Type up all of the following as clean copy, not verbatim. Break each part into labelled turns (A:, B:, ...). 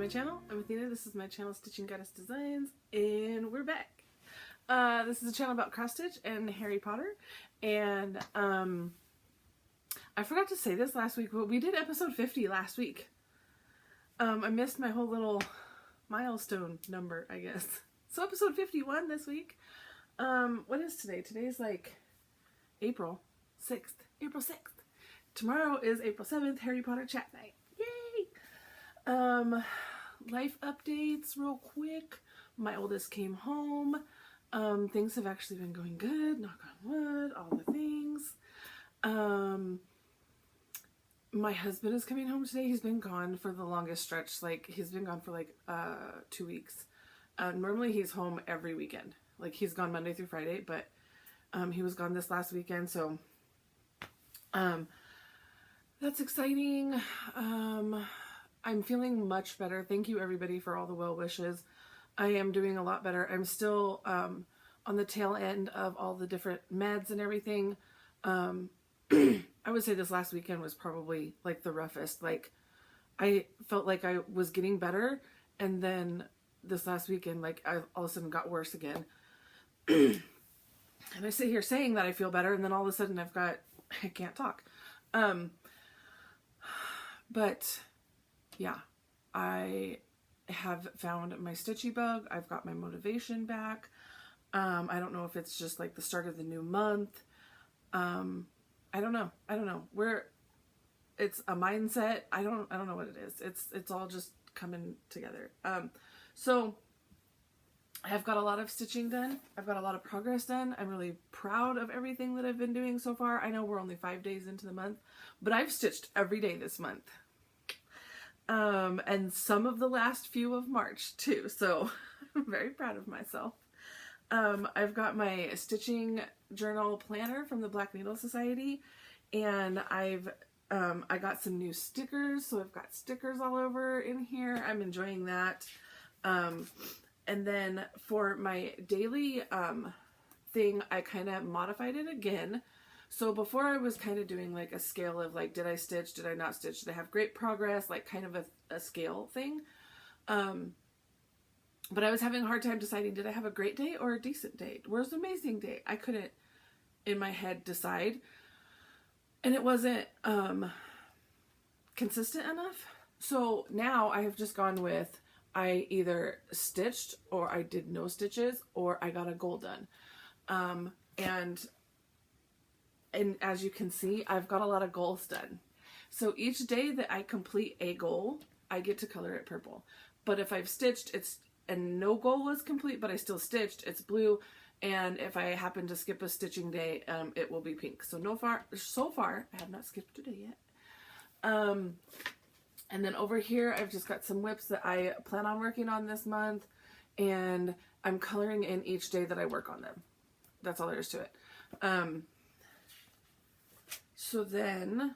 A: my channel. I'm Athena. This is my channel, Stitching Goddess Designs, and we're back. This is a channel about cross stitch and Harry Potter, and I forgot to say this last week, but we did episode 50 last week. I missed my whole little milestone number, I guess. So episode 51 this week. What is today? Today's like April 6th. April 6th. Tomorrow is April 7th, Harry Potter chat night. Yay! Life updates real quick. My oldest came home. Things have actually been going good, knock on wood, all the things. My husband is coming home today. He's been gone for the longest stretch. Like, he's been gone for like 2 weeks. Normally he's home every weekend. Like, he's gone Monday through Friday, but he was gone this last weekend, so that's exciting. I'm feeling much better. Thank you everybody for all the well wishes. I am doing a lot better. I'm still on the tail end of all the different meds and everything. I would say this last weekend was probably like the roughest. Like, I felt like I was getting better, and then this last weekend, like, I all of a sudden got worse again. And I sit here saying that I feel better, and then all of a sudden I can't talk. But yeah, I have found my Stitchy bug. I've got my motivation back. I don't know if it's just like the start of the new month. I don't know. It's a mindset. I don't know what it is. It's all just coming together. So I've got a lot of stitching done. I've got a lot of progress done. I'm really proud of everything that I've been doing so far. I know we're only 5 days into the month, but I've stitched every day this month. And some of the last few of March too. So I'm very proud of myself. I've got my stitching journal planner from the Black Needle Society, and I got some new stickers. So I've got stickers all over in here. I'm enjoying that. And then for my daily thing, I kind of modified it again. So before I was kind of doing like a scale of like, did I stitch, did I not stitch, did I have great progress, like kind of a scale thing. But I was having a hard time deciding, did I have a great day or a decent day? Where's an amazing day? I couldn't in my head decide. And it wasn't consistent enough. So now I have just gone with, I either stitched, or I did no stitches, or I got a goal done. And as you can see, I've got a lot of goals done. So each day that I complete a goal, I get to color it purple. But if I've stitched, and no goal was complete, but I still stitched, it's blue. And if I happen to skip a stitching day, it will be pink. So so far, I have not skipped a day yet. And then over here, I've just got some whips that I plan on working on this month, and I'm coloring in each day that I work on them. That's all there is to it. So then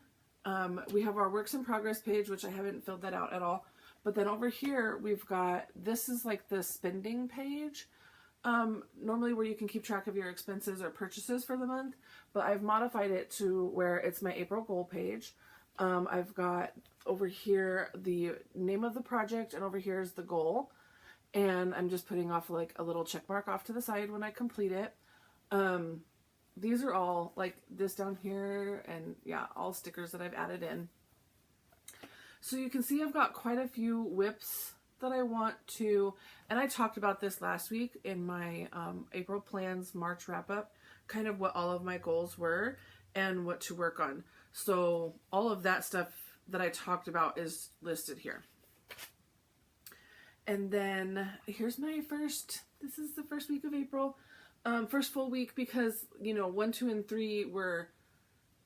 A: we have our works in progress page, which I haven't filled that out at all. But then over here, we've got, this is like the spending page, normally where you can keep track of your expenses or purchases for the month. But I've modified it to where it's my April goal page. I've got over here the name of the project, and over here is the goal. And I'm just putting off like a little check mark off to the side when I complete it. These are all like this down here, and yeah, all stickers that I've added in. So you can see I've got quite a few whips that I want to, and I talked about this last week in my April plans March wrap up, kind of what all of my goals were and what to work on. So all of that stuff that I talked about is listed here. And then here's my this is the first week of April. First full week, because, you know, 1, 2, and 3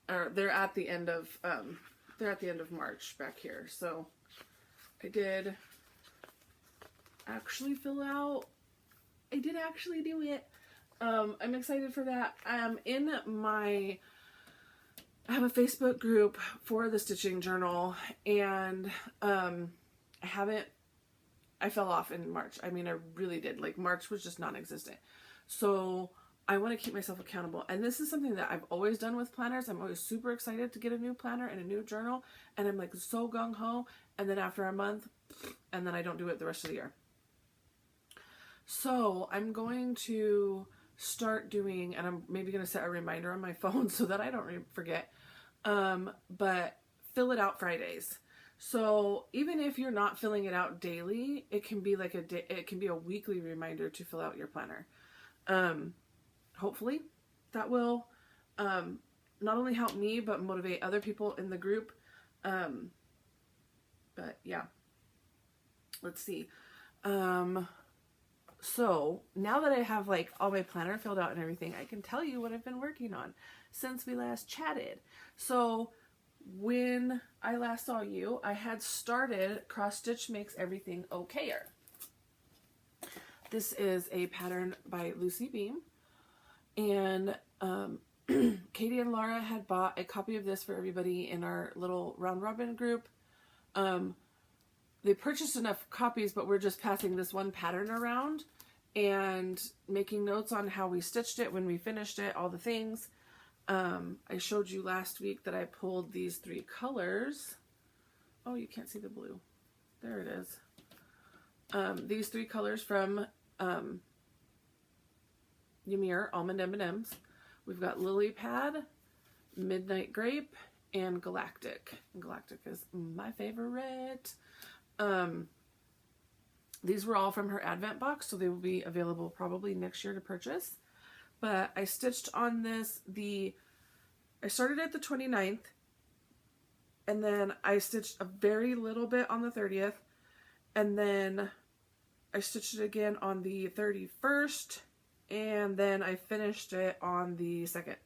A: they're at the end of, March back here. So I did actually I did actually do it. I'm excited for that. I have a Facebook group for the stitching journal, and I fell off in March. I mean, I really did. Like, March was just non-existent. So I want to keep myself accountable. And this is something that I've always done with planners. I'm always super excited to get a new planner and a new journal. And I'm like so gung-ho. And then after a month, and then I don't do it the rest of the year. So I'm going to start doing, and I'm maybe going to set a reminder on my phone so that I don't forget, but fill it out Fridays. So even if you're not filling it out daily, it can be like it can be a weekly reminder to fill out your planner. Hopefully that will not only help me, but motivate other people in the group. But yeah, let's see. So now that I have like all my planner filled out and everything, I can tell you what I've been working on since we last chatted. So when I last saw you, I had started Cross Stitch Makes Everything Okayer. This is a pattern by Lucy Beam, and Katie and Laura had bought a copy of this for everybody in our little round robin group. They purchased enough copies, but we're just passing this one pattern around and making notes on how we stitched it, when we finished it, all the things. I showed you last week that I pulled these 3 colors. Oh, you can't see the blue. There it is. These 3 colors from Ymir, Almond M&Ms. We've got Lily Pad, Midnight Grape, and Galactic. Galactic is my favorite. These were all from her Advent box, so they will be available probably next year to purchase. But I stitched on this, I started at the 29th, and then I stitched a very little bit on the 30th, and then I stitched it again on the 31st, and then I finished it on the 2nd.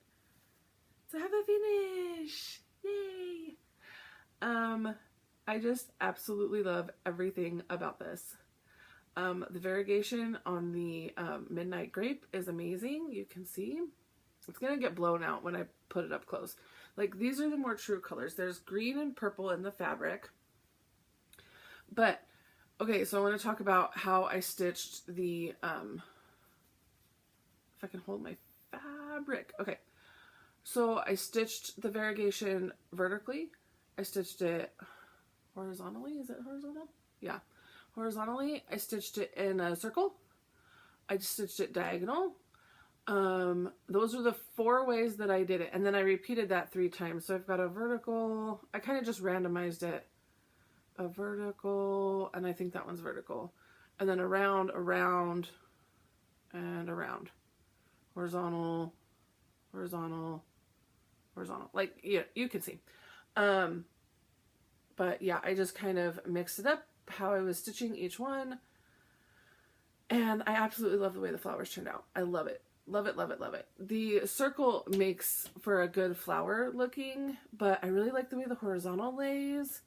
A: So I have a finish! Yay! I just absolutely love everything about this. The variegation on the Midnight Grape is amazing. You can see it's gonna get blown out when I put it up close. Like, these are the more true colors. There's green and purple in the fabric. But okay, so I want to talk about how I stitched the if I can hold my fabric. Okay, so I stitched the variegation vertically. I stitched it horizontally. Is it horizontal? Yeah, horizontally. I stitched it in a circle. I stitched it diagonal. Those are the 4 ways that I did it, and then I repeated that 3 times. So I've got a vertical. I kind of just randomized it. A vertical, and I think that one's vertical, and then around, around, and around. Horizontal, horizontal, horizontal. Like, yeah, you can see. But yeah, I just kind of mixed it up how I was stitching each one, and I absolutely love the way the flowers turned out. I love it. Love it, love it, love it. The circle makes for a good flower looking, but I really like the way the horizontal lays.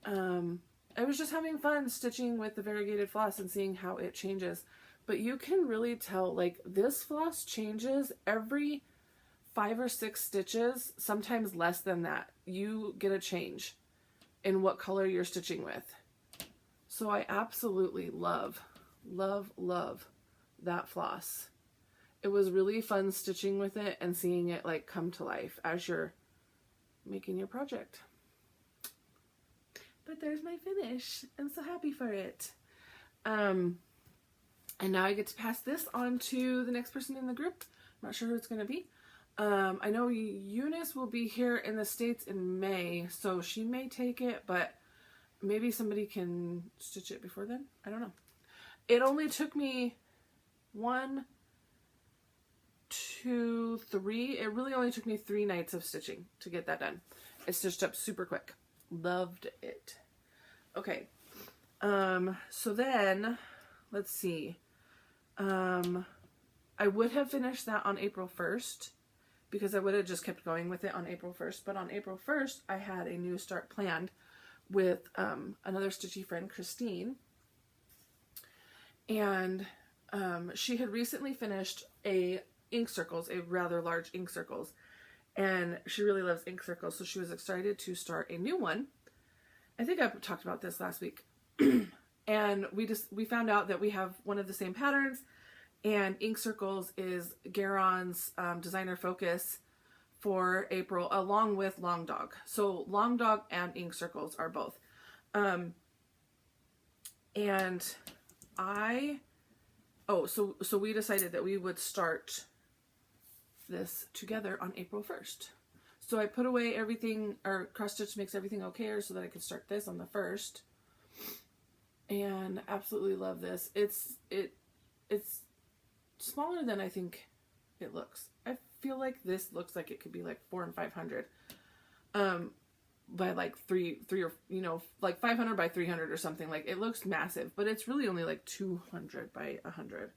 A: I was just having fun stitching with the variegated floss and seeing how it changes. But you can really tell, like, this floss changes every 5 or 6 stitches, sometimes less than that. You get a change in what color you're stitching with. So I absolutely love, love, love that floss. It was really fun stitching with it and seeing it like come to life as you're making your project. But there's my finish. I'm so happy for it. And now I get to pass this on to the next person in the group. I'm not sure who it's going to be. I know Eunice will be here in the States in May, so she may take it, but maybe somebody can stitch it before then. I don't know. It only took me 1, 2, 3. It really only took me 3 nights of stitching to get that done. It stitched up super quick. Loved it. Okay. So then, let's see. I would have finished that on April 1st because I would have just kept going with it on April 1st. But on April 1st, I had a new start planned with another Stitchy friend, Christine. And she had recently finished a ink circles, a rather large ink circles. And she really loves ink circles, so she was excited to start a new one. I think I talked about this last week. And we found out that we have one of the same patterns, and ink circles is Garon's designer focus for April, along with Long Dog. So Long Dog and ink circles are both. And so we decided that we would start this together on April 1st. So I put away everything, or Cross Stitch Makes Everything Okay, so that I could start this on the 1st. And absolutely love this. It's smaller than I think it looks. I feel like this looks like it could be like 400 and 500. By like three or, you know, like 500 by 300 or something. Like, it looks massive, but it's really only like 200 by 100.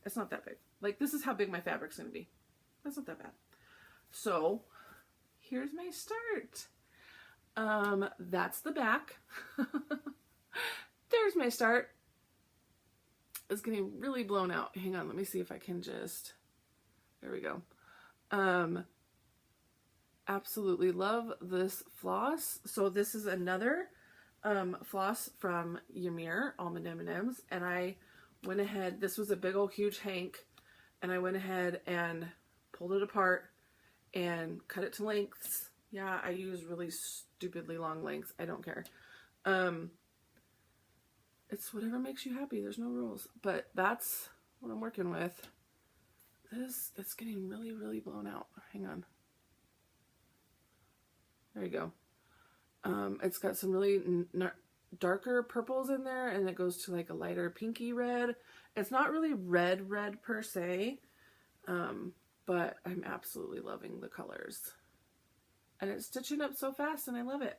A: It's not that big. Like, this is how big my fabric's gonna be. That's not that bad. So here's my start. That's the back. There's my start. It's getting really blown out. Hang on, let me see if I can just, there we go. Absolutely love this floss. So this is another floss from Ymir, Almond M&Ms, and I went ahead, this was a big old huge hank, and I went ahead and pulled it apart and cut it to lengths. Yeah, I use really stupidly long lengths. I don't care. It's whatever makes you happy. There's no rules. But that's what I'm working with. It's getting really, really blown out. Hang on. There you go. It's got some really darker purples in there, and it goes to like a lighter pinky red. It's not really red per se, but I'm absolutely loving the colors. And it's stitching up so fast, and I love it.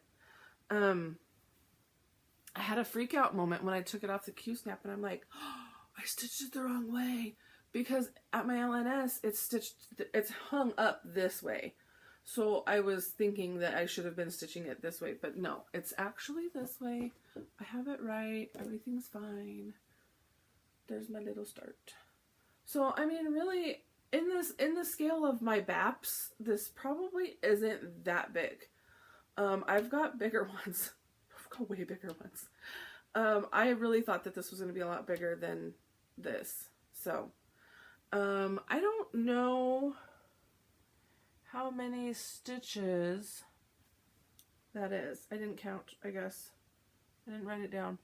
A: I had a freak out moment when I took it off the Q-snap, and I'm like, oh, I stitched it the wrong way, because at my LNS it's hung up this way. So I was thinking that I should have been stitching it this way, but no, it's actually this way. I have it right. Everything's fine. There's my little start. So, I mean, really, in the scale of my BAPs, this probably isn't that big. I've got bigger ones. I've got way bigger ones. I really thought that this was going to be a lot bigger than this. So, I don't know how many stitches that is. I didn't count, I guess. I didn't write it down.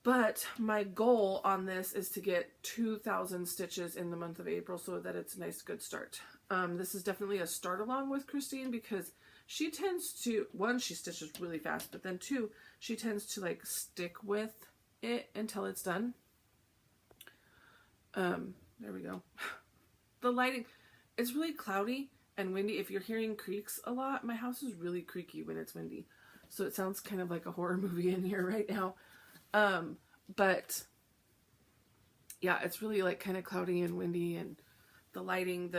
A: But my goal on this is to get 2,000 stitches in the month of April, so that it's a nice, good start. This is definitely a start along with Christine, because she tends to, one, she stitches really fast, but then two, she tends to like stick with it until it's done. There we go. The lighting, it's really cloudy and windy. If you're hearing creaks a lot, my house is really creaky when it's windy. So it sounds kind of like a horror movie in here right now. But yeah, it's really like kind of cloudy and windy, and the lighting,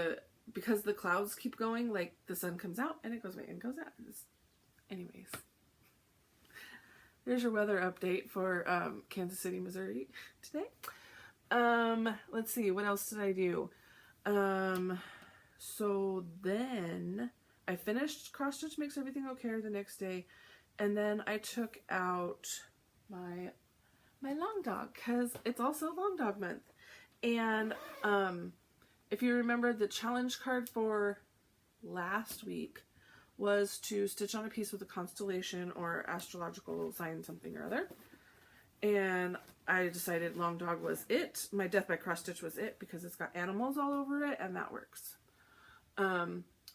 A: because the clouds keep going, like the sun comes out and it goes away and goes out. Anyways, there's your weather update for Kansas City, Missouri today. Let's see, what else did I do? So then I finished Cross Stitch Makes Everything Okay the next day, and then I took out my long dog, because it's also Long Dog Month. And if you remember, the challenge card for last week was to stitch on a piece with a constellation or astrological sign, something or other. And I decided Long Dog was it. My Death by Cross Stitch was it, because it's got animals all over it, and that works.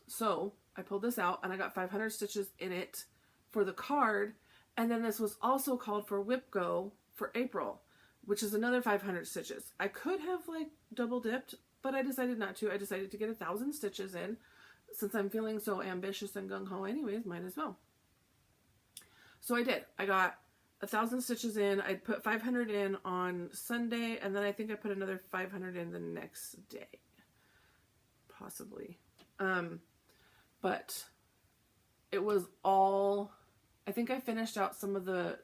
A: So I pulled this out, and I got 500 stitches in it for the card. And then this was also called for Whip Go for April, which is another 500 stitches. I could have like double dipped, but I decided not to. I decided to get 1,000 stitches in. Since I'm feeling so ambitious and gung-ho anyways, might as well. So I did. I got 1,000 stitches in. I put 500 in on Sunday, and then I think I put another 500 in the next day. Possibly. But it was all, I think I finished out some of the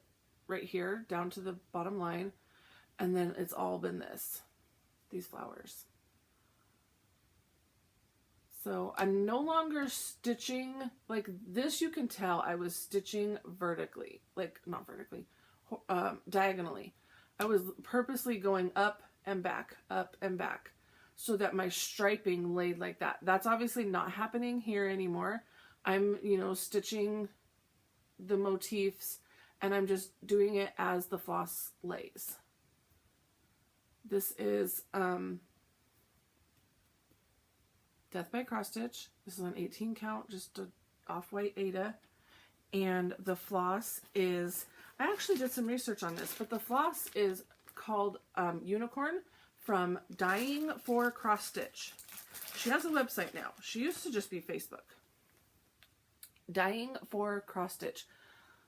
A: right here down to the bottom line, and then it's all been these flowers. So I'm no longer stitching like this. You can tell I was stitching vertically, like not vertically, diagonally. I was purposely going up and back, so that my striping laid like that. That's obviously not happening here anymore. I'm, stitching the motifs and I'm just doing it as the floss lays. This is Death by Cross Stitch. This is an 18 count, just a off-white Aida. And the floss is, I actually did some research on this, but the floss is called Unicorn from Dying for Cross Stitch. She has a website now. She used to just be Facebook. Dying for Cross Stitch.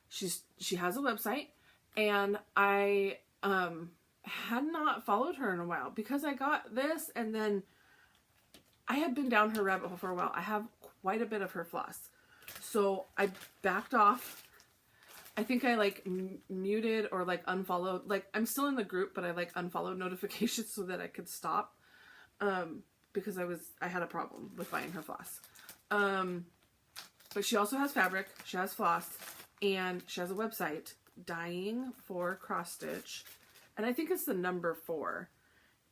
A: She has a website, and I had not followed her in a while because I got this, and then I had been down her rabbit hole for a while. I have quite a bit of her floss, so I backed off. I think I like muted or like unfollowed. Like, I'm still in the group, but I like unfollowed notifications so that I could stop, because I had a problem with buying her floss. But she also has fabric, she has floss, and she has a website, Dying for Cross Stitch, and I think it's the number 4.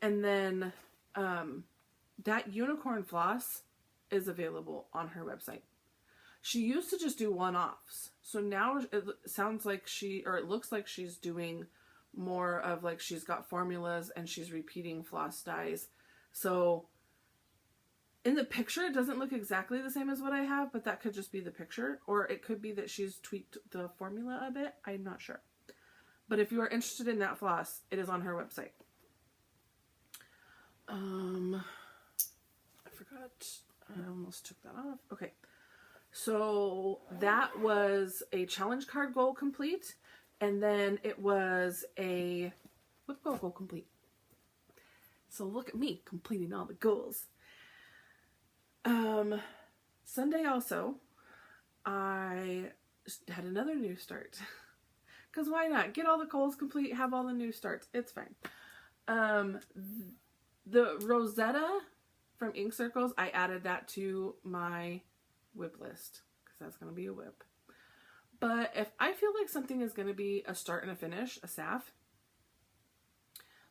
A: And then that unicorn floss is available on her website. She used to just do one-offs, so now it sounds like it looks like she's doing more of like she's got formulas and she's repeating floss dyes. So in the picture, it doesn't look exactly the same as what I have, but that could just be the picture, or it could be that she's tweaked the formula a bit. I'm not sure. But if you are interested in that floss, it is on her website. I forgot. I almost took that off. Okay. So that was a challenge card goal complete, and then it was a whip goal complete. So look at me completing all the goals. Sunday also, I had another new start. Because why not? Get all the goals complete, have all the new starts. It's fine. The Rosetta from Ink Circles, I added that to my whip list. Because that's going to be a whip. But if I feel like something is going to be a start and a finish, a SAF,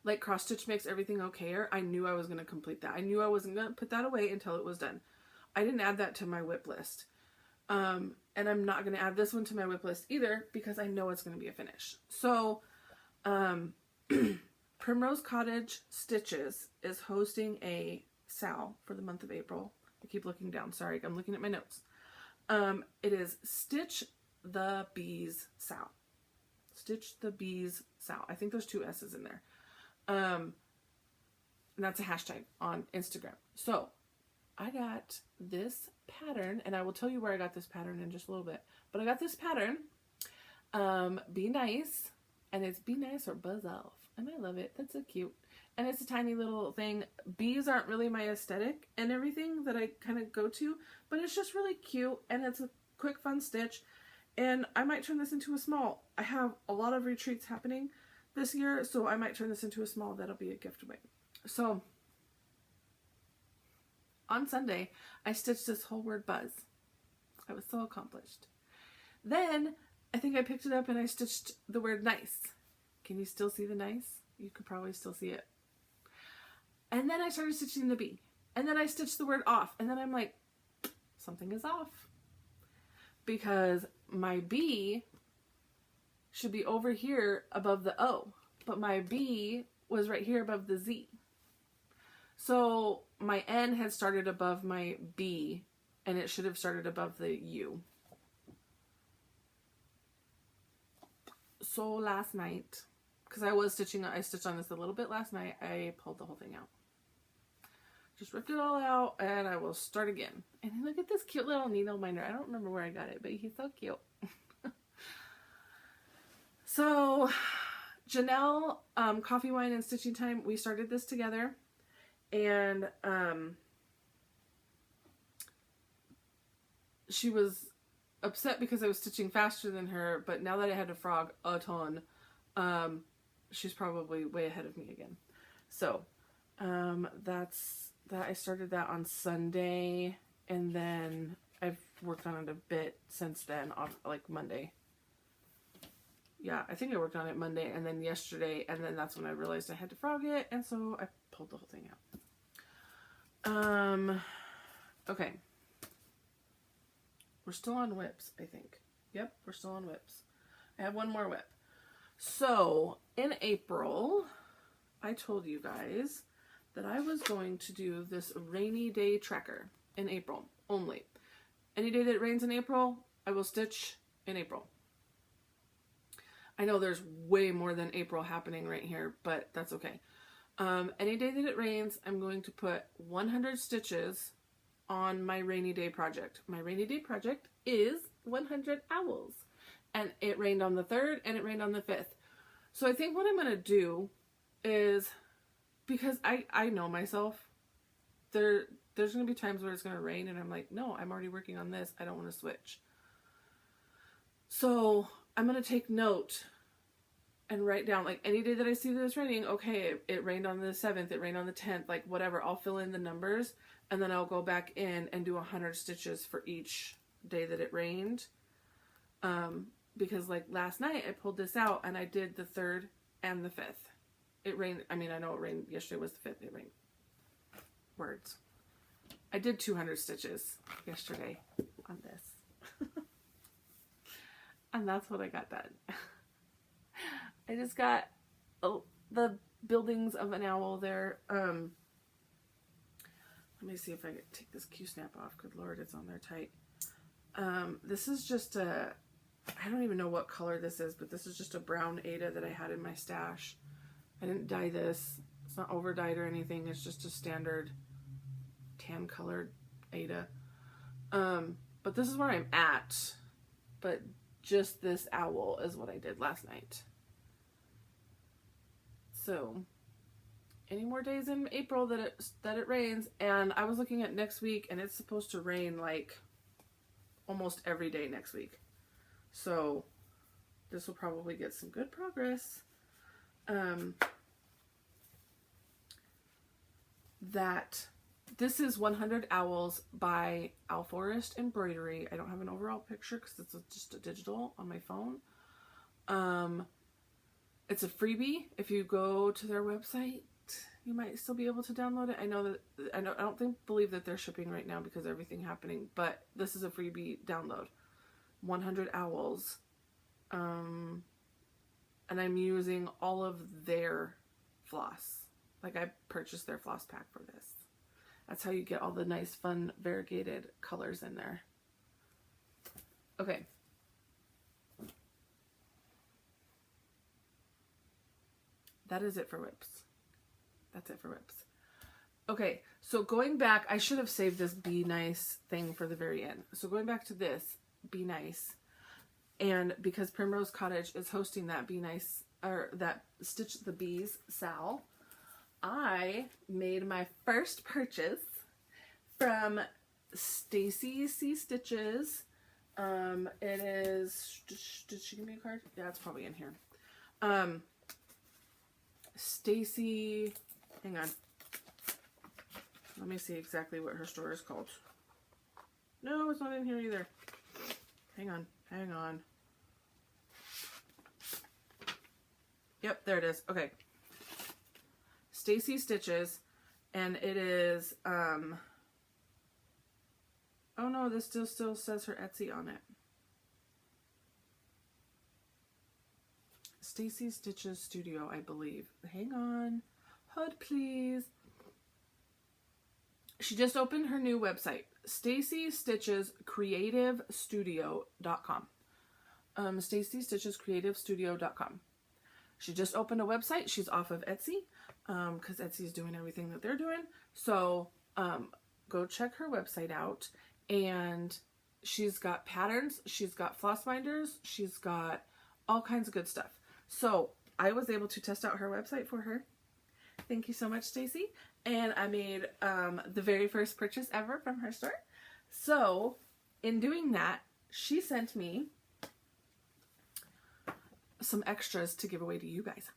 A: like Cross Stitch makes everything okayer, I knew I was going to complete that. I knew I wasn't going to put that away until it was done. I didn't add that to my whip list. And I'm not going to add this one to my whip list either because I know it's going to be a finish. So, Primrose Cottage Stitches is hosting a SAL for the month of April. I keep looking down. Sorry, I'm looking at my notes. It is Stitch the Bees SAL. Stitch the Bees SAL. I think there's 2 S's in there. And that's a hashtag on Instagram. So I got this pattern, and I will tell you where I got this pattern in just a little bit. But I got this pattern, Be Nice, and it's Be Nice or Buzz Off. And I love it. That's so cute. And it's a tiny little thing. Bees aren't really my aesthetic and everything that I kind of go to, but it's just really cute, and it's a quick, fun stitch. And I might turn this into a small. I have a lot of retreats happening this year, so I might turn this into a small. That'll be a gift away. So on Sunday, I stitched this whole word buzz. I was so accomplished. Then I think I picked it up and I stitched the word nice. Can you still see the nice? You could probably still see it. And then I started stitching the bee. And then I stitched the word off. And then I'm like, something is off. Because my B should be over here above the O. But my B was right here above the Z. So my N had started above my B, and it should have started above the U. So last night, because I stitched on this a little bit last night, I pulled the whole thing out. Just ripped it all out, and I will start again. And look at this cute little needle minder. I don't remember where I got it, but he's so cute. So, Janelle, Coffee, Wine, and Stitching Time, we started this together. And she was upset because I was stitching faster than her, but now that I had to frog a ton, she's probably way ahead of me again. So, that's that. I started that on Sunday, and then I've worked on it a bit since then, like Monday. Yeah, I think I worked on it Monday, and then yesterday, and then that's when I realized I had to frog it, and so I pulled the whole thing out. Okay. We're still on whips, I think. Yep, we're still on whips. I have one more whip. So in April, I told you guys that I was going to do this rainy day tracker in April only. Any day that it rains in April, I will stitch in April. I know there's way more than April happening right here, but that's okay. Any day that it rains, I'm going to put 100 stitches on my rainy day project. My rainy day project is 100 owls. And it rained on the 3rd and it rained on the 5th. So I think what I'm going to do is, because I know myself, there's going to be times where it's going to rain and I'm like, no, I'm already working on this. I don't want to switch. So I'm going to take note and write down, like, any day that I see that it's raining, okay, it rained on the 7th, it rained on the 10th, like whatever, I'll fill in the numbers and then I'll go back in and do 100 stitches for each day that it rained. Because like last night I pulled this out and I did the 3rd and the 5th. It rained, I mean, I know it rained, yesterday was the 5th, it rained. Words. I did 200 stitches yesterday on this. And that's what I got done. I just got the buildings of an owl there. Let me see if I can take this Q-snap off. Good Lord, it's on there tight. This is just a, I don't even know what color this is, but this is just a brown Aida that I had in my stash. I didn't dye this. It's not over dyed or anything. It's just a standard tan colored Aida. But this is where I'm at. But just this owl is what I did last night. So any more days in April that it rains, and I was looking at next week and it's supposed to rain like almost every day next week. So this will probably get some good progress. This is 100 Owls by Owl Forest Embroidery. I don't have an overall picture because it's just a digital on my phone. It's a freebie. If you go to their website, you might still be able to download it. I know that I don't believe that they're shipping right now because of everything happening, but this is a freebie download. 100 Owls. And I'm using all of their floss. Like, I purchased their floss pack for this. That's how you get all the nice, fun, variegated colors in there. Okay. That is it for whips. That's it for whips. Okay, so going back, I should have saved this Be Nice thing for the very end. So going back to this, Be Nice. And because Primrose Cottage is hosting that Be Nice, or that Stitch the Bees Sal, I made my first purchase from Stacy C Stitches. It is, did she give me a card? Yeah, it's probably in here. Stacy, hang on. Let me see exactly what her store is called. No, it's not in here either. Hang on, hang on. Yep, there it is. Okay. Stacy Stitches, and it is, oh no, this still says her Etsy on it. Stacy Stitches Studio, I believe. Hang on. Hold, please. She just opened her new website, StacyStitchesCreativeStudio.com. StacyStitchesCreativeStudio.com. She just opened a website. She's off of Etsy because Etsy is doing everything that they're doing. So go check her website out. And she's got patterns. She's got floss binders. She's got all kinds of good stuff. So I was able to test out her website for her. Thank you so much, Stacy. And I made the very first purchase ever from her store. So in doing that, she sent me some extras to give away to you guys.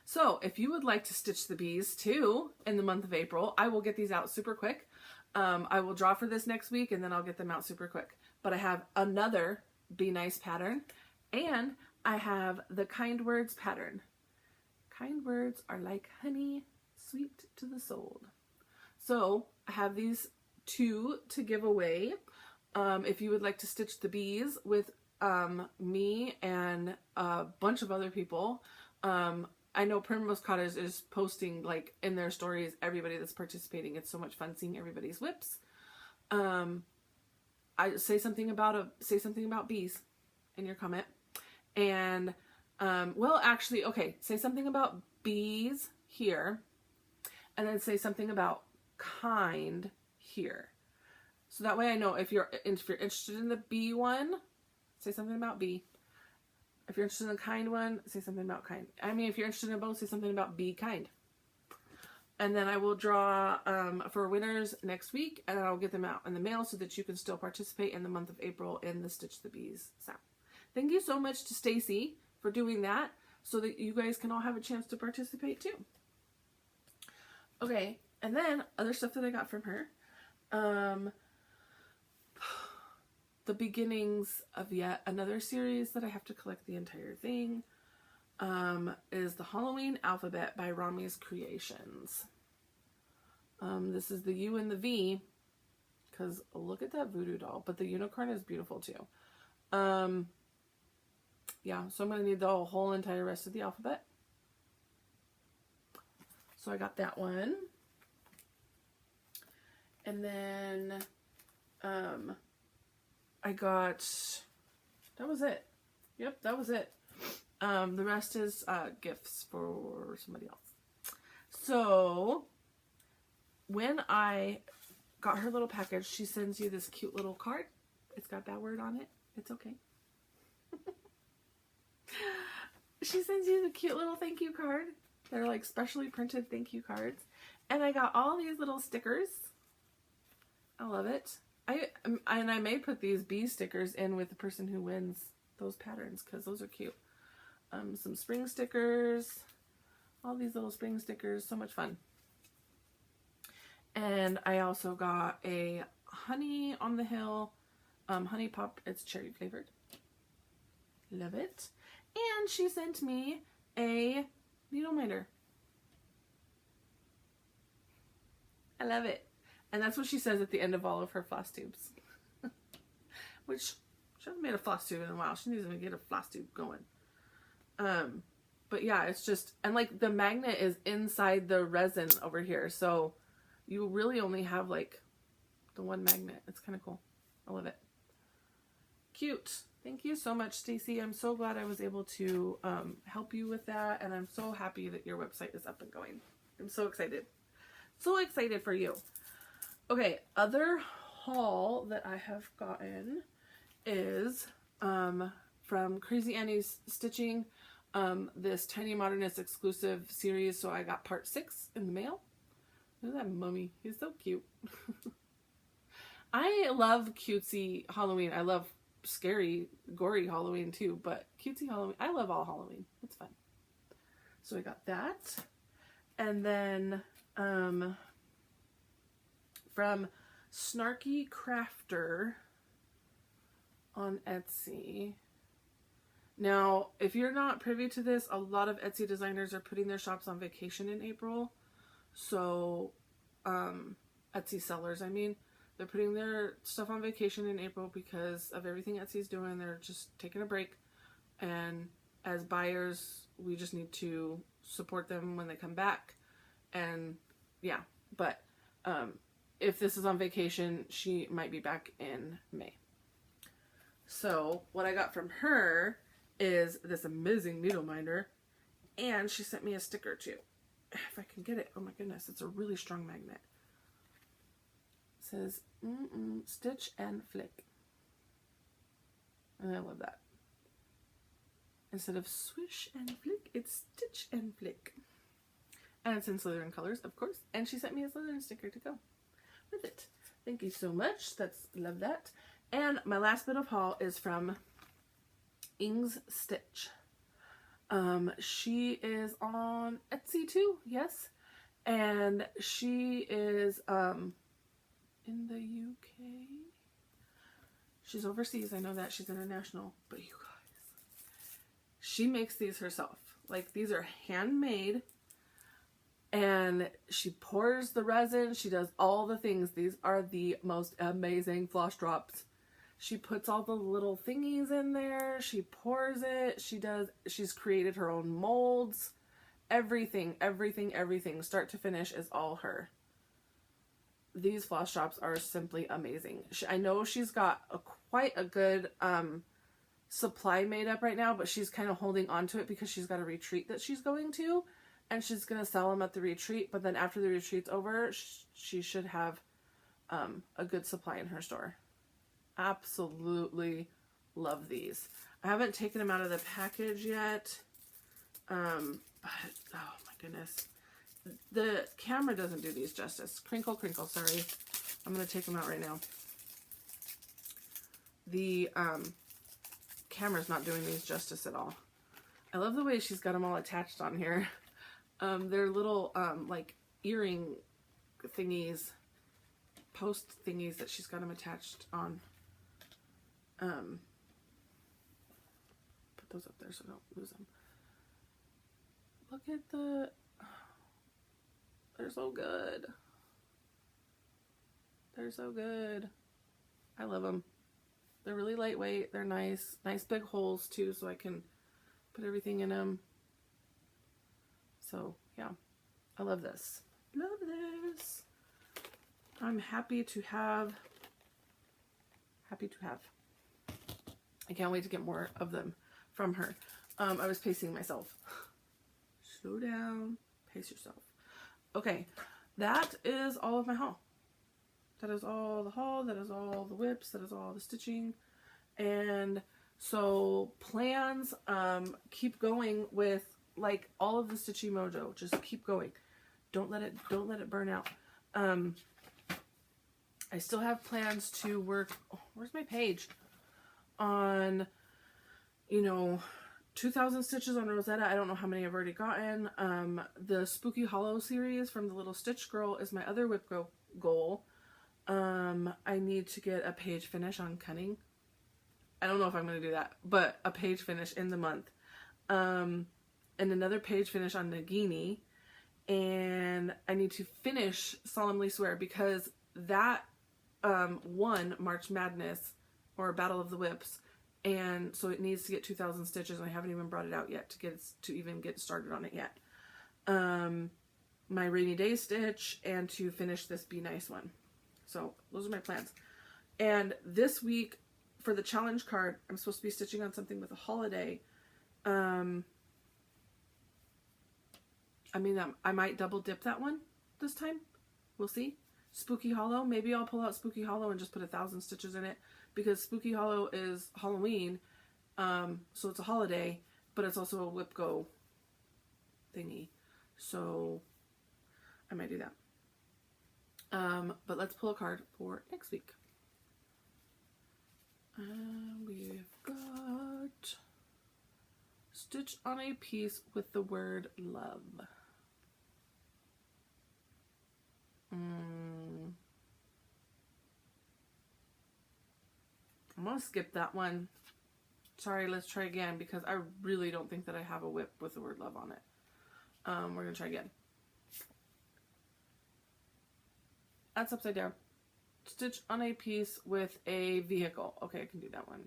A: So if you would like to stitch the bees too in the month of April, I will get these out super quick. I will draw for this next week and then I'll get them out super quick. But I have another Be Nice pattern and I have the Kind Words pattern. Kind words are like honey, sweet to the soul. So I have these two to give away. If you would like to stitch the bees with me and a bunch of other people. I know Primrose Cottage is posting like in their stories everybody that's participating. It's so much fun seeing everybody's whips. I say something about bees in your comment. And well, actually, okay, say something about bees here, and then say something about kind here. So that way I know if you're interested in the bee one, say something about bee. If you're interested in the kind one, say something about kind. I mean, if you're interested in both, say something about be kind. And then I will draw for winners next week, and I'll get them out in the mail so that you can still participate in the month of April in the Stitch the Bees sound. Thank you so much to Stacy for doing that so that you guys can all have a chance to participate too. Okay, and then other stuff that I got from her. The beginnings of yet another series that I have to collect the entire thing is the Halloween Alphabet by Rami's Creations. This is the U and the V, because look at that voodoo doll, but the unicorn is beautiful too. Yeah, so I'm going to need the whole entire rest of the alphabet. So I got that one. And then I got, that was it. Yep, that was it. The rest is gifts for somebody else. So when I got her little package, she sends you this cute little card. It's got that word on it. It's okay. She sends you the cute little thank you card. They're like specially printed thank you cards. And I got all these little stickers. I love it. I may put these bee stickers in with the person who wins those patterns because those are cute. Some spring stickers. All these little spring stickers. So much fun. And I also got a Honey on the Hill Honey Pop. It's cherry flavored. Love it. And she sent me a needle minder. I love it. And that's what she says at the end of all of her floss tubes. Which, she hasn't made a floss tube in a while. She needs to get a floss tube going. But yeah, it's just, and like the magnet is inside the resin over here. So you really only have like the one magnet. It's kind of cool. I love it. Cute. Thank you so much, Stacy. I'm so glad I was able to help you with that. And I'm so happy that your website is up and going. I'm so excited. So excited for you. Okay, other haul that I have gotten is from Crazy Annie's Stitching, this Tiny Modernist exclusive series. So I got part 6 in the mail. Look at that mummy. He's so cute. I love cutesy Halloween. I love scary, gory Halloween too, but cutesy Halloween. I love all Halloween. It's fun. So I got that. And then from Snarky Crafter on Etsy. Now, if you're not privy to this, a lot of Etsy designers are putting their shops on vacation in April. So, Etsy sellers, I mean, they're putting their stuff on vacation in April because of everything Etsy's doing. They're just taking a break. And as buyers, we just need to support them when they come back. And yeah, but if this is on vacation, she might be back in May. So what I got from her is this amazing needle minder, and she sent me a sticker too. If I can get it, oh my goodness, it's a really strong magnet. It says stitch and flick, and I love that. Instead of swish and flick, it's stitch and flick. And it's in Slytherin colors, of course. And she sent me a Slytherin sticker to go with it. Thank you so much. Love that. And my last bit of haul is from Ing's Stitch. She is on Etsy too, yes. And she is in the UK. She's overseas, I know that. She's international. But you guys, she makes these herself. Like, these are handmade. And she pours the resin. She does all the things. These are the most amazing floss drops She puts all the little thingies in there. She pours it. She's created her own molds. Everything, start to finish is all her. These floss shops are simply amazing. I know she's got quite a good supply made up right now, but she's kind of holding on to it because she's got a retreat that she's going to, and she's going to sell them at the retreat, but then after the retreat's over, she should have a good supply in her store. Absolutely love these. I haven't taken them out of the package yet, but oh my goodness. The camera doesn't do these justice. Crinkle, crinkle, sorry. I'm going to take them out right now. The camera's not doing these justice at all. I love the way she's got them all attached on here. They're little, like, earring thingies, post thingies that she's got them attached on. Put those up there so I don't lose them. Look at the... They're so good. They're so good. I love them. They're really lightweight. They're nice. Nice big holes too, so I can put everything in them. So yeah, I love this. Love this. I'm happy to have. I can't wait to get more of them from her. I was pacing myself. Slow down. Pace yourself. Okay, that is all of my haul. That is all the haul. That is all the whips. That is all the stitching. And so plans, keep going with like all of the Stitchy Mojo. Just keep going. Don't let it burn out. I still have plans to work. Oh, where's my page? On, 2,000 stitches on Rosetta. I don't know how many I've already gotten. The Spooky Hollow series from the Little Stitch Girl is my other whip goal. I need to get a page finish on Cunning. I don't know if I'm going to do that, but a page finish in the month. And another page finish on Nagini. And I need to finish Solemnly Swear because that won March Madness or Battle of the Whips. And so it needs to get 2,000 stitches, and I haven't even brought it out yet to even get started on it yet. My Rainy Day stitch, and to finish this Be Nice one. So those are my plans. And this week for the challenge card, I'm supposed to be stitching on something with a holiday. I might double dip that one this time. We'll see. Spooky Hollow. Maybe I'll pull out Spooky Hollow and just put 1,000 stitches in it, because Spooky Hollow is Halloween, so it's a holiday, but it's also a whip go thingy. So I might do that. But let's pull a card for next week. We've got Stitch on a Piece with the word love. I'm going to skip that one. Sorry, let's try again, because I really don't think that I have a whip with the word love on it. We're going to try again. That's upside down. Stitch on a piece with a vehicle. Okay, I can do that one.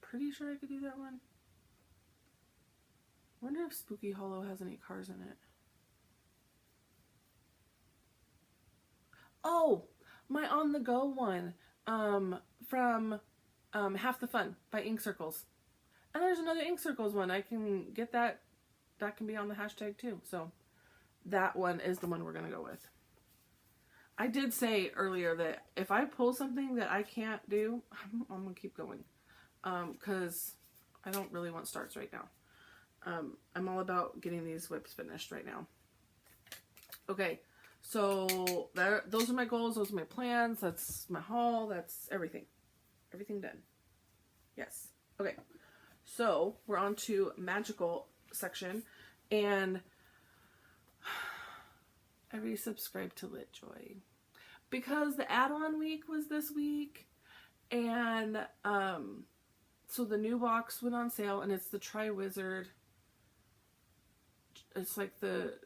A: Pretty sure I could do that one. Wonder if Spooky Hollow has any cars in it. Oh, my On the Go one. From Half the Fun by Ink Circles. And there's another Ink Circles one. I can get that. That can be on the hashtag too. So that one is the one we're going to go with. I did say earlier that if I pull something that I can't do, I'm going to keep going. Because I don't really want starts right now. I'm all about getting these whips finished right now. Okay. So those are my goals. Those are my plans. That's my haul. That's everything. Everything done. Yes. Okay. So we're on to magical section, and I resubscribed to LitJoy because the add-on week was this week, and so the new box went on sale, and it's the Tri-Wizard. It's like the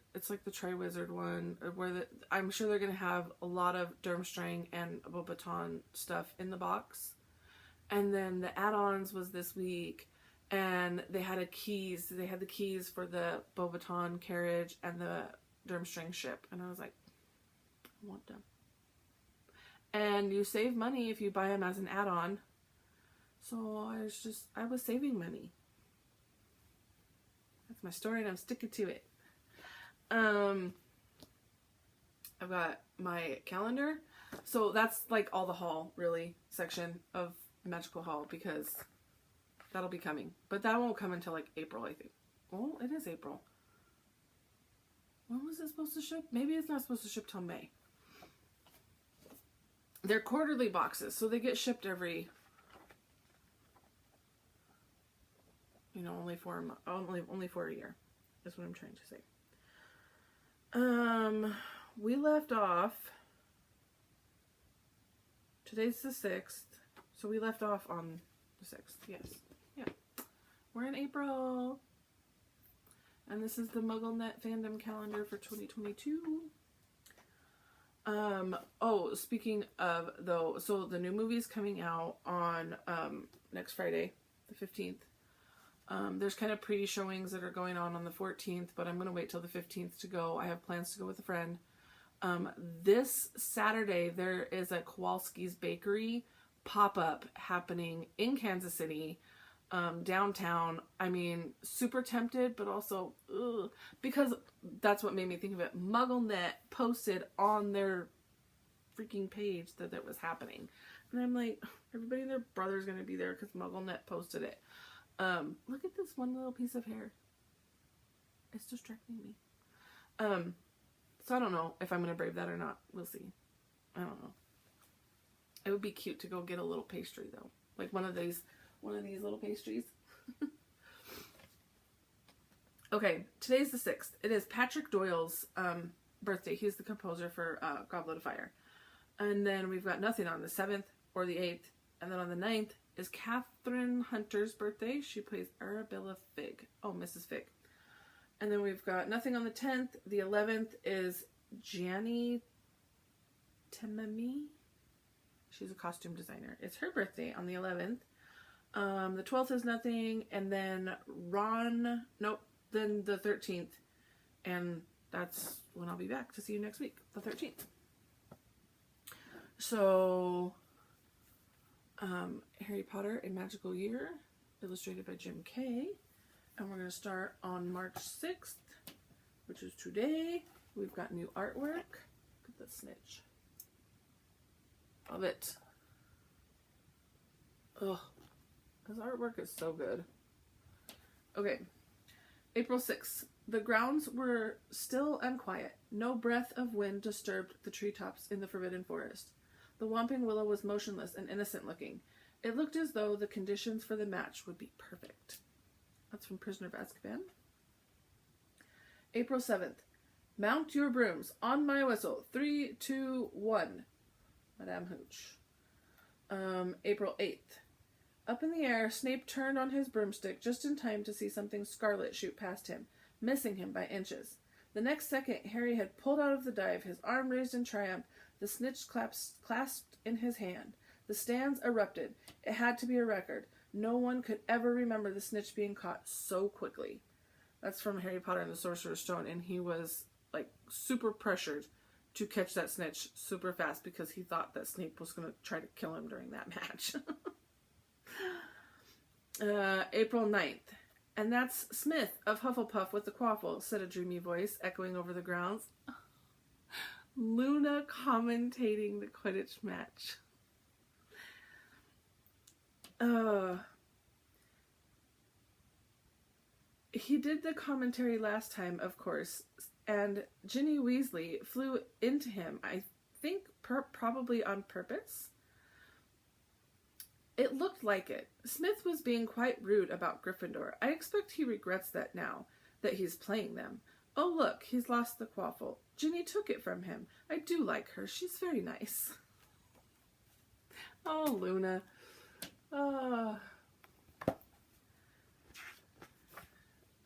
A: Tri-Wizard one, where I'm sure they're gonna have a lot of Durmstrang and Beaubaton stuff in the box. And then the add-ons was this week, and they had the keys for the Beaubaton carriage and the Durmstrang ship. And I was like, I want them. And you save money if you buy them as an add-on. So I was saving money. That's my story, and I'm sticking to it. I've got my calendar. So that's like all the haul, really, section of Magical Haul, because that'll be coming. But that won't come until like April, I think. Oh, it is April. When was it supposed to ship? Maybe it's not supposed to ship till May. They're quarterly boxes, so they get shipped every, only for a year. That's what I'm trying to say. We left off. Today's the 6th, so we left off on the 6th. Yes, yeah. We're in April, and this is the MuggleNet fandom calendar for 2022. Oh, speaking of, though, so the new movie's coming out on next Friday, the 15th. There's kind of pre-showings that are going on the 14th, but I'm going to wait till the 15th to go. I have plans to go with a friend. This Saturday, there is a Kowalski's Bakery pop-up happening in Kansas City, downtown. I mean, super tempted, but also, because that's what made me think of it. MuggleNet posted on their freaking page that it was happening. And I'm like, everybody and their brother's going to be there because MuggleNet posted it. Look at this one little piece of hair. It's distracting me. So I don't know if I'm going to brave that or not. We'll see. I don't know. It would be cute to go get a little pastry, though. Like one of these little pastries. Okay, today's the 6th. It is Patrick Doyle's birthday. He's the composer for Goblet of Fire. And then we've got nothing on the 7th or the 8th. And then on the 9th is Catherine Hunter's birthday. She plays Arabella Fig. Oh, Mrs. Fig. And then we've got nothing on the 10th. The 11th is Gianni Tememi. She's a costume designer. It's her birthday on the 11th. The 12th is nothing. And then then the 13th. And that's when I'll be back to see you next week, the 13th. So, Harry Potter, A Magical Year, illustrated by Jim Kay. And we're going to start on March 6th, which is today. We've got new artwork. Look at the snitch. Love it. Ugh. This artwork is so good. Okay. April 6th. The grounds were still and quiet. No breath of wind disturbed the treetops in the Forbidden Forest. The Whomping Willow was motionless and innocent looking. It looked as though the conditions for the match would be perfect. That's from Prisoner of Azkaban. April 7th. Mount your brooms. On my whistle. 3, 2, 1. Madame Hooch. April 8th. Up in the air, Snape turned on his broomstick just in time to see something scarlet shoot past him, missing him by inches. The next second, Harry had pulled out of the dive, his arm raised in triumph, the snitch clasped in his hand. The stands erupted. It had to be a record. No one could ever remember the snitch being caught so quickly. That's from Harry Potter and the Sorcerer's Stone, and he was, like, super pressured to catch that snitch super fast because he thought that Snape was going to try to kill him during that match. April 9th. And that's Smith of Hufflepuff with the quaffle, said a dreamy voice, echoing over the grounds. Luna commentating the Quidditch match. He did the commentary last time, of course, and Ginny Weasley flew into him, I think probably on purpose. It looked like it. Smith was being quite rude about Gryffindor. I expect he regrets that now, that he's playing them. Oh, look, he's lost the quaffle. Ginny took it from him. I do like her. She's very nice. Oh, Luna.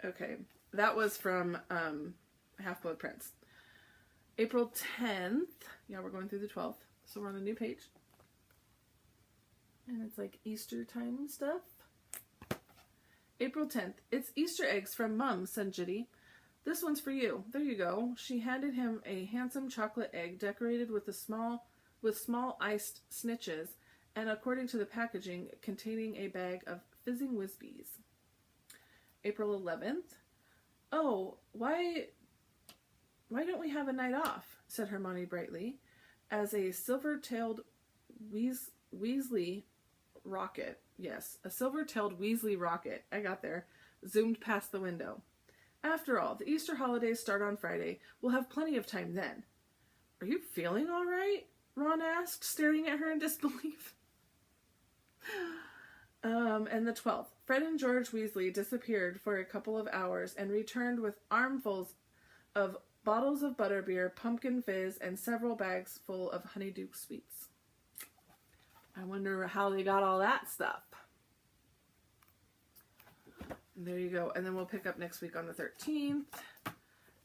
A: Okay, that was from Half-Blood Prince. April 10th. Yeah, we're going through the 12th, so we're on a new page. And it's like Easter time stuff. April 10th. It's Easter eggs from Mum, said Jitty. This one's for you. There you go. She handed him a handsome chocolate egg decorated with small iced snitches, and according to the packaging, containing a bag of fizzing Whizbees. April 11th. Oh, why don't we have a night off? Said Hermione brightly, as a silver-tailed Weasley rocket, yes, a silver-tailed Weasley rocket, I got there, zoomed past the window. After all, the Easter holidays start on Friday. We'll have plenty of time then. Are you feeling all right? Ron asked, staring at her in disbelief. And the 12th. Fred and George Weasley disappeared for a couple of hours and returned with armfuls of bottles of butterbeer, pumpkin fizz, and several bags full of honeydew sweets. I wonder how they got all that stuff. There you go. And then we'll pick up next week on the 13th.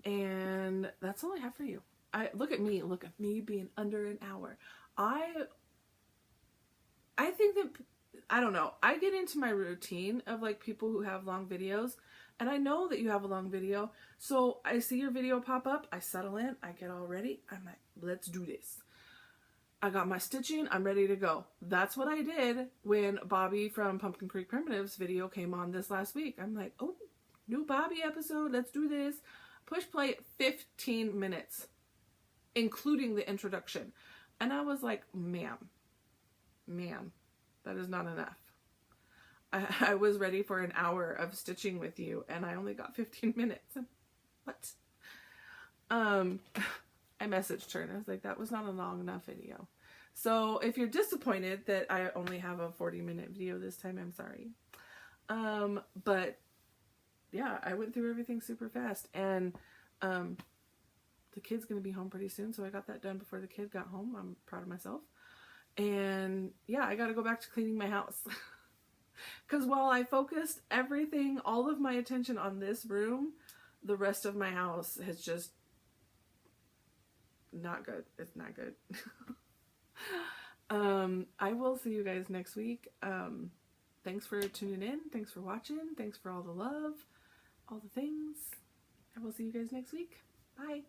A: And that's all I have for you. Look at me being under an hour. I think that, I don't know, I get into my routine of like people who have long videos, and I know that you have a long video, so I see your video pop up, I settle in, I get all ready, I'm like, let's do this. I got my stitching, I'm ready to go. That's what I did when Bobby from Pumpkin Creek Primitives video came on this last week. I'm like, oh, new Bobby episode, let's do this. Push play, 15 minutes, including the introduction. And I was like, ma'am, that is not enough. I was ready for an hour of stitching with you, and I only got 15 minutes. What? I messaged her, and I was like, that was not a long enough video. So if you're disappointed that I only have a 40-minute video this time, I'm sorry. But yeah, I went through everything super fast, and the kid's going to be home pretty soon, so I got that done before the kid got home. I'm proud of myself. And yeah, I got to go back to cleaning my house. Because while I focused everything, all of my attention on this room, the rest of my house has just not good. It's not good. I will see you guys next week. Thanks for tuning in. Thanks for watching. Thanks for all the love, all the things. I will see you guys next week. Bye.